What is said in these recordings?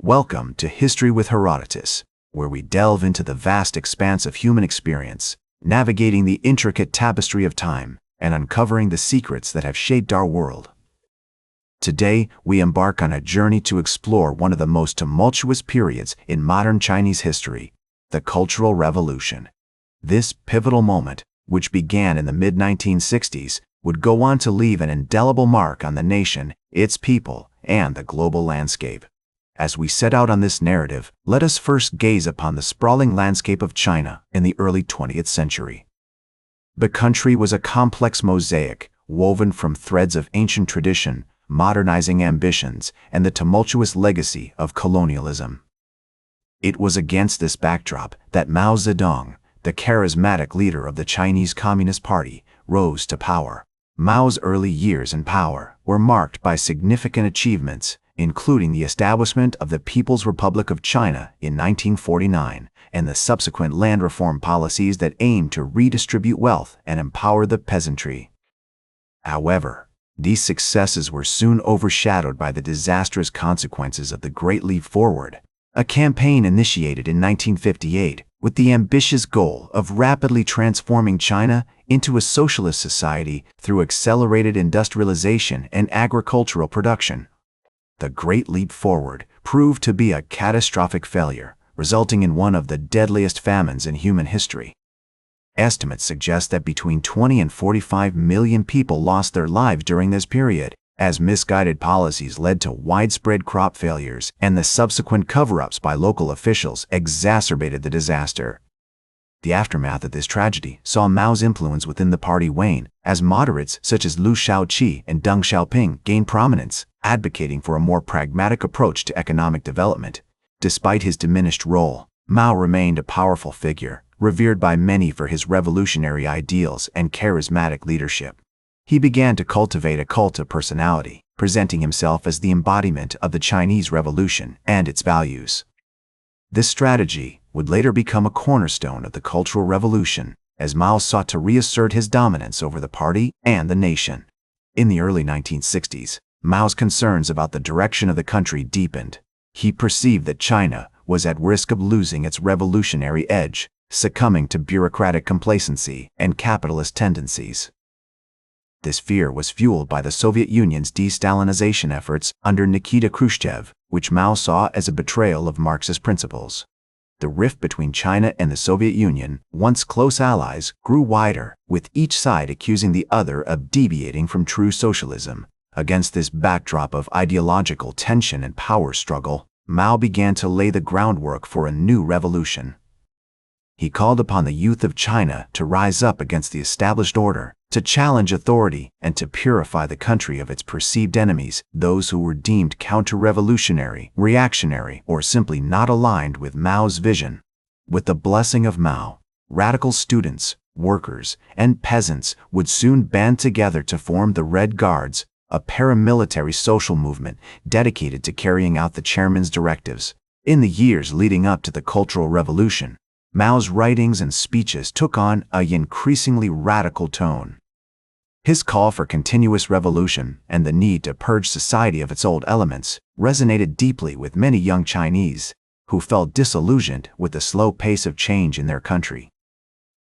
Welcome to History with Herodotus, where we delve into the vast expanse of human experience, navigating the intricate tapestry of time, and uncovering the secrets that have shaped our world. Today, we embark on a journey to explore one of the most tumultuous periods in modern Chinese history, the Cultural Revolution. This pivotal moment, which began in the mid-1960s, would go on to leave an indelible mark on the nation, its people, and the global landscape. As we set out on this narrative, let us first gaze upon the sprawling landscape of China in the early 20th century. The country was a complex mosaic, woven from threads of ancient tradition, modernizing ambitions, and the tumultuous legacy of colonialism. It was against this backdrop that Mao Zedong, the charismatic leader of the Chinese Communist Party, rose to power. Mao's early years in power were marked by significant achievements, including the establishment of the People's Republic of China in 1949 and the subsequent land reform policies that aimed to redistribute wealth and empower the peasantry. However, these successes were soon overshadowed by the disastrous consequences of the Great Leap Forward, a campaign initiated in 1958 with the ambitious goal of rapidly transforming China into a socialist society through accelerated industrialization and agricultural production. The Great Leap Forward proved to be a catastrophic failure, resulting in one of the deadliest famines in human history. Estimates suggest that between 20 and 45 million people lost their lives during this period, as misguided policies led to widespread crop failures and the subsequent cover-ups by local officials exacerbated the disaster. The aftermath of this tragedy saw Mao's influence within the party wane, as moderates such as Liu Shaoqi and Deng Xiaoping gained prominence, advocating for a more pragmatic approach to economic development. Despite his diminished role, Mao remained a powerful figure, revered by many for his revolutionary ideals and charismatic leadership. He began to cultivate a cult of personality, presenting himself as the embodiment of the Chinese Revolution and its values. This strategy would later become a cornerstone of the Cultural Revolution, as Mao sought to reassert his dominance over the party and the nation. In the early 1960s, Mao's concerns about the direction of the country deepened. He perceived that China was at risk of losing its revolutionary edge, succumbing to bureaucratic complacency and capitalist tendencies. This fear was fueled by the Soviet Union's de-Stalinization efforts under Nikita Khrushchev, which Mao saw as a betrayal of Marxist principles. The rift between China and the Soviet Union, once close allies, grew wider, with each side accusing the other of deviating from true socialism. Against this backdrop of ideological tension and power struggle, Mao began to lay the groundwork for a new revolution. He called upon the youth of China to rise up against the established order, to challenge authority, and to purify the country of its perceived enemies, those who were deemed counter-revolutionary, reactionary, or simply not aligned with Mao's vision. With the blessing of Mao, radical students, workers, and peasants would soon band together to form the Red Guards, a paramilitary social movement dedicated to carrying out the chairman's directives. In the years leading up to the Cultural Revolution, Mao's writings and speeches took on an increasingly radical tone. His call for continuous revolution and the need to purge society of its old elements resonated deeply with many young Chinese who felt disillusioned with the slow pace of change in their country.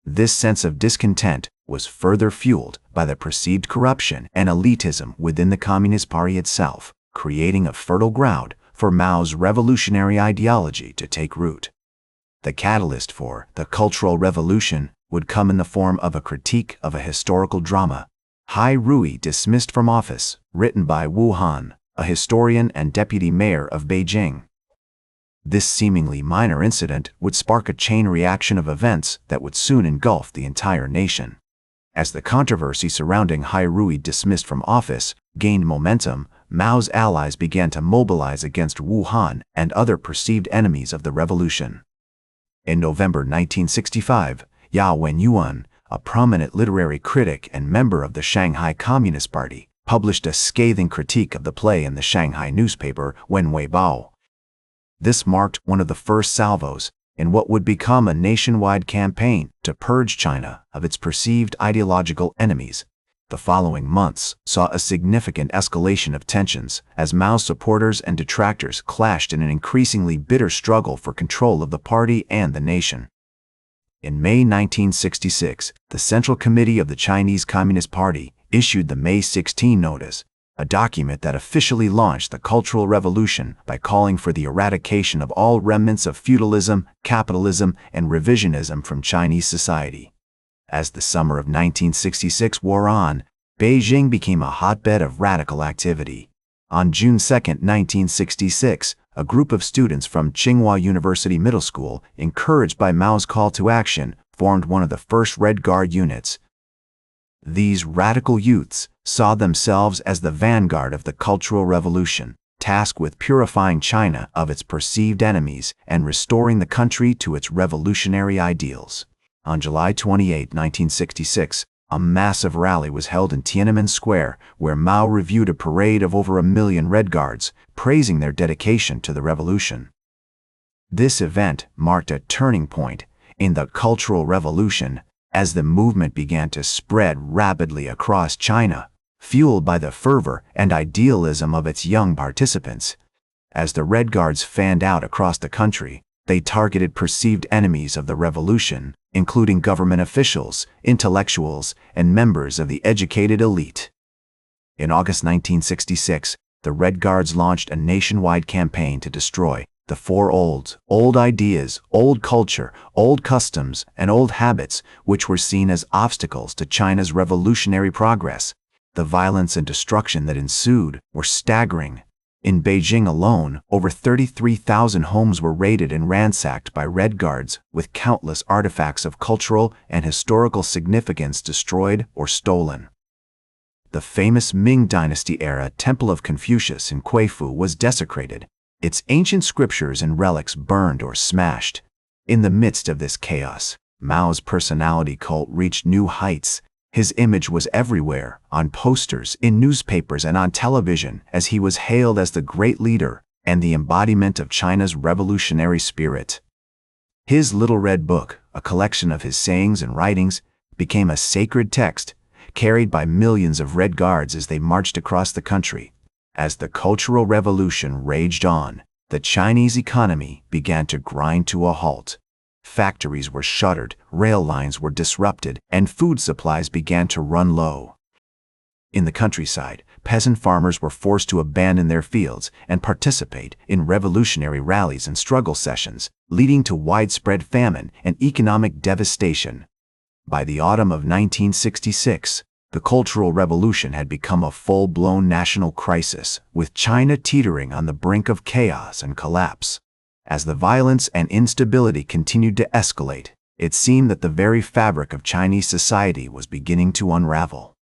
This sense of discontent was further fueled by the perceived corruption and elitism within the Communist Party itself, creating a fertile ground for Mao's revolutionary ideology to take root. The catalyst for the Cultural Revolution would come in the form of a critique of a historical drama, Hai Rui Dismissed from Office, written by Wu Han, a historian and deputy mayor of Beijing. This seemingly minor incident would spark a chain reaction of events that would soon engulf the entire nation. As the controversy surrounding Hai Rui Dismissed from Office gained momentum, Mao's allies began to mobilize against Wu Han and other perceived enemies of the revolution. In November 1965, Yao Wenyuan, a prominent literary critic and member of the Shanghai Communist Party, published a scathing critique of the play in the Shanghai newspaper Wen Weibao. This marked one of the first salvos in what would become a nationwide campaign to purge China of its perceived ideological enemies. The following months saw a significant escalation of tensions as Mao's supporters and detractors clashed in an increasingly bitter struggle for control of the party and the nation. In May 1966, the Central Committee of the Chinese Communist Party issued the May 16 Notice, a document that officially launched the Cultural Revolution by calling for the eradication of all remnants of feudalism, capitalism, and revisionism from Chinese society. As the summer of 1966 wore on, Beijing became a hotbed of radical activity. On June 2, 1966, a group of students from Tsinghua University Middle School, encouraged by Mao's call to action, formed one of the first Red Guard units. These radical youths saw themselves as the vanguard of the Cultural Revolution, tasked with purifying China of its perceived enemies and restoring the country to its revolutionary ideals. On July 28, 1966, a massive rally was held in Tiananmen Square, where Mao reviewed a parade of over 1 million Red Guards, praising their dedication to the revolution. This event marked a turning point in the Cultural Revolution as the movement began to spread rapidly across China, fueled by the fervor and idealism of its young participants. As the Red Guards fanned out across the country, they targeted perceived enemies of the revolution, including government officials, intellectuals, and members of the educated elite. In August 1966, the Red Guards launched a nationwide campaign to destroy the four old ideas, old culture, old customs, and old habits, which were seen as obstacles to China's revolutionary progress. The violence and destruction that ensued were staggering. In Beijing alone, over 33,000 homes were raided and ransacked by Red Guards, with countless artifacts of cultural and historical significance destroyed or stolen. The famous Ming Dynasty-era Temple of Confucius in Queifu was desecrated, its ancient scriptures and relics burned or smashed. In the midst of this chaos, Mao's personality cult reached new heights. His image was everywhere, on posters, in newspapers, and on television, as he was hailed as the great leader and the embodiment of China's revolutionary spirit. His Little Red Book, a collection of his sayings and writings, became a sacred text, carried by millions of Red Guards as they marched across the country. As the Cultural Revolution raged on, the Chinese economy began to grind to a halt. Factories were shuttered, rail lines were disrupted, and food supplies began to run low. In the countryside, peasant farmers were forced to abandon their fields and participate in revolutionary rallies and struggle sessions, leading to widespread famine and economic devastation. By the autumn of 1966, the Cultural Revolution had become a full-blown national crisis, with China teetering on the brink of chaos and collapse. As the violence and instability continued to escalate, it seemed that the very fabric of Chinese society was beginning to unravel.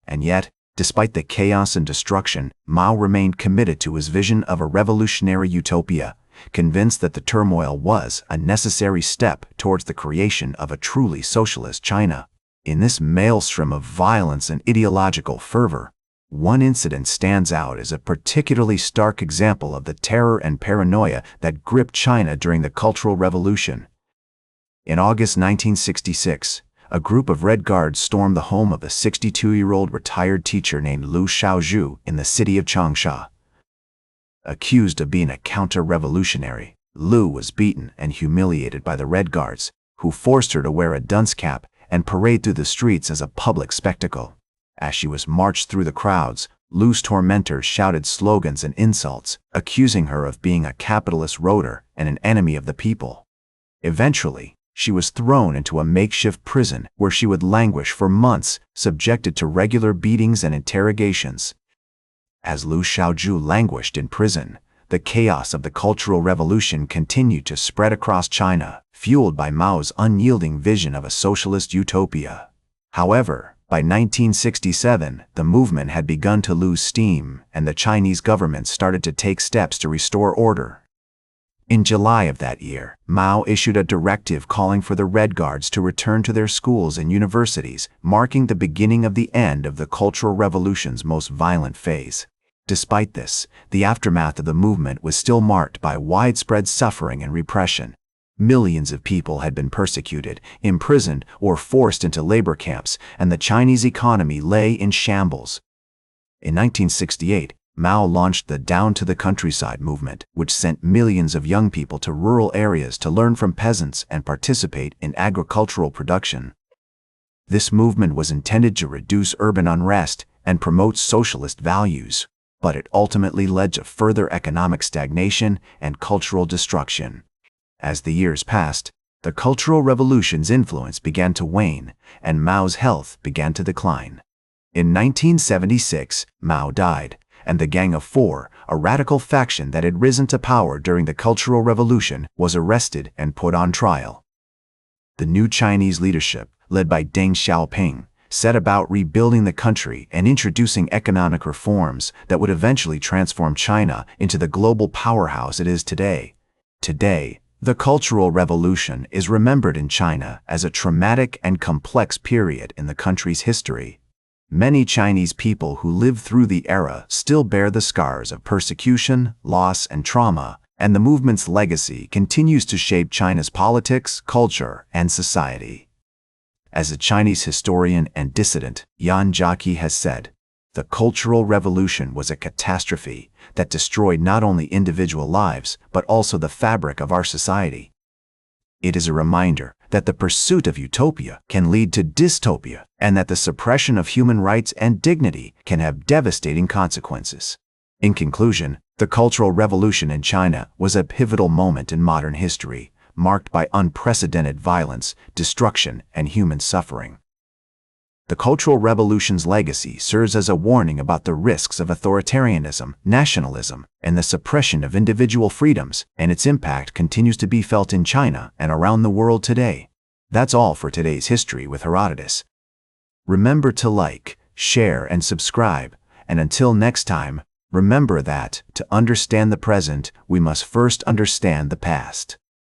And yet, despite the chaos and destruction, Mao remained committed to his vision of a revolutionary utopia, convinced that the turmoil was a necessary step towards the creation of a truly socialist China. In this maelstrom of violence and ideological fervor, one incident stands out as a particularly stark example of the terror and paranoia that gripped China during the Cultural Revolution. In August 1966, a group of Red Guards stormed the home of a 62-year-old retired teacher named Liu Shaozhu in the city of Changsha. Accused of being a counter-revolutionary, Liu was beaten and humiliated by the Red Guards, who forced her to wear a dunce cap and parade through the streets as a public spectacle. As she was marched through the crowds, Liu's tormentors shouted slogans and insults, accusing her of being a capitalist roader and an enemy of the people. Eventually, she was thrown into a makeshift prison where she would languish for months, subjected to regular beatings and interrogations. As Liu Shaozhu languished in prison, the chaos of the Cultural Revolution continued to spread across China, fueled by Mao's unyielding vision of a socialist utopia. However, by 1967, the movement had begun to lose steam, and the Chinese government started to take steps to restore order. In July of that year, Mao issued a directive calling for the Red Guards to return to their schools and universities, marking the beginning of the end of the Cultural Revolution's most violent phase. Despite this, the aftermath of the movement was still marked by widespread suffering and repression. Millions of people had been persecuted, imprisoned, or forced into labor camps, and the Chinese economy lay in shambles. In 1968, Mao launched the Down to the Countryside movement, which sent millions of young people to rural areas to learn from peasants and participate in agricultural production. This movement was intended to reduce urban unrest and promote socialist values, but it ultimately led to further economic stagnation and cultural destruction. As the years passed, the Cultural Revolution's influence began to wane, and Mao's health began to decline. In 1976, Mao died, and the Gang of Four, a radical faction that had risen to power during the Cultural Revolution, was arrested and put on trial. The new Chinese leadership, led by Deng Xiaoping, set about rebuilding the country and introducing economic reforms that would eventually transform China into the global powerhouse it is today. Today, the Cultural Revolution is remembered in China as a traumatic and complex period in the country's history. Many Chinese people who lived through the era still bear the scars of persecution, loss, and trauma, and the movement's legacy continues to shape China's politics, culture, and society. As a Chinese historian and dissident, Yan Zhaki has said, "The Cultural Revolution was a catastrophe that destroyed not only individual lives, but also the fabric of our society." It is a reminder that the pursuit of utopia can lead to dystopia, and that the suppression of human rights and dignity can have devastating consequences. In conclusion, the Cultural Revolution in China was a pivotal moment in modern history, marked by unprecedented violence, destruction, and human suffering. The Cultural Revolution's legacy serves as a warning about the risks of authoritarianism, nationalism, and the suppression of individual freedoms, and its impact continues to be felt in China and around the world today. That's all for today's History with Herodotus. Remember to like, share, and subscribe, and until next time, remember that, to understand the present, we must first understand the past.